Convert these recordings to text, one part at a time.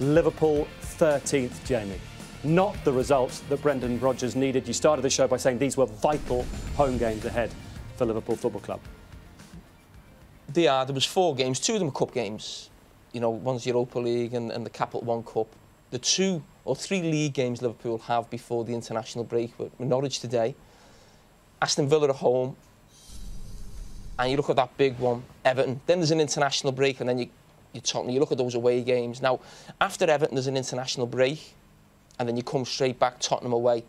Liverpool 13th, Jamie. Not the results that Brendan Rodgers needed. You started the show by saying these were vital home games ahead for Liverpool Football Club. There was 4 games, 2 of them were cup games. You know, one's Europa League and the Capital One Cup. The 2 or 3 league games Liverpool have before the international break were Norwich today, Aston Villa at home, and you look at that big one, Everton. Then there's an international break, and then you look at those away games. Now, after Everton, there's an international break, and then you come straight back, Tottenham away.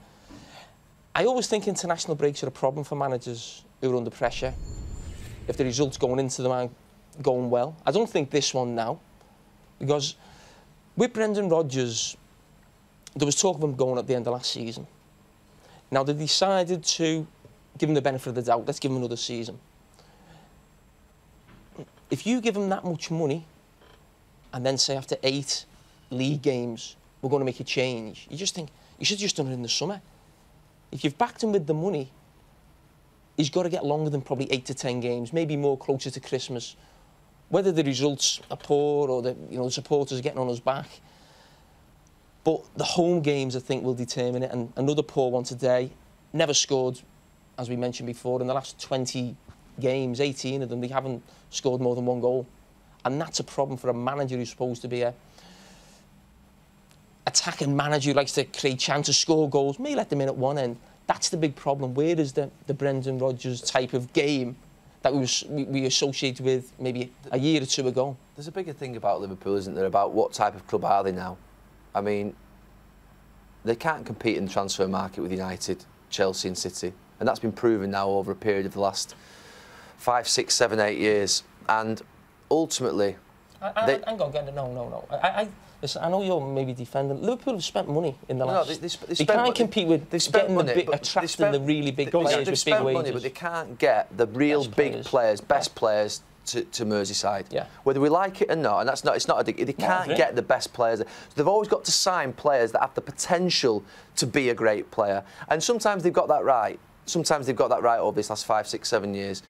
I always think international breaks are a problem for managers who are under pressure. If the results going into them aren't going well. I don't think this one now, because with Brendan Rodgers, there was talk of him going at the end of last season. Now, they decided to give him the benefit of the doubt. Let's give him another season. If you give him that much money, and then say after 8 league games, we're going to make a change, you just think, you should have just done it in the summer. If you've backed him with the money, he's got to get longer than probably 8 to 10 games, maybe more closer to Christmas. Whether the results are poor or the supporters are getting on his back. But the home games, I think, will determine it. And another poor one today, never scored, as we mentioned before, in the last 20 games, 18 of them, they haven't scored more than 1 goal. And that's a problem for a manager who's supposed to be a attacking manager who likes to create chances, score goals. May let them in at one end. That's the big problem. Where is the Brendan Rodgers type of game that we associated with maybe a year or 2 ago? There's a bigger thing about Liverpool, isn't there, about what type of club are they now? I mean, they can't compete in the transfer market with United, Chelsea and City. And that's been proven now over a period of the last 5, 6, 7, 8 years. And ultimately... Hang on, no. Listen, I know you're maybe defending. Liverpool have spent money in the last... They can't compete with attracting the really big players with big wages. But they can't get the real big players, best players to Merseyside. Yeah. Whether we like it or not, and it's not they can't get the best players. So they've always got to sign players that have the potential to be a great player. And sometimes they've got that right. Sometimes they've got that right over this last 5, 6, 7 years.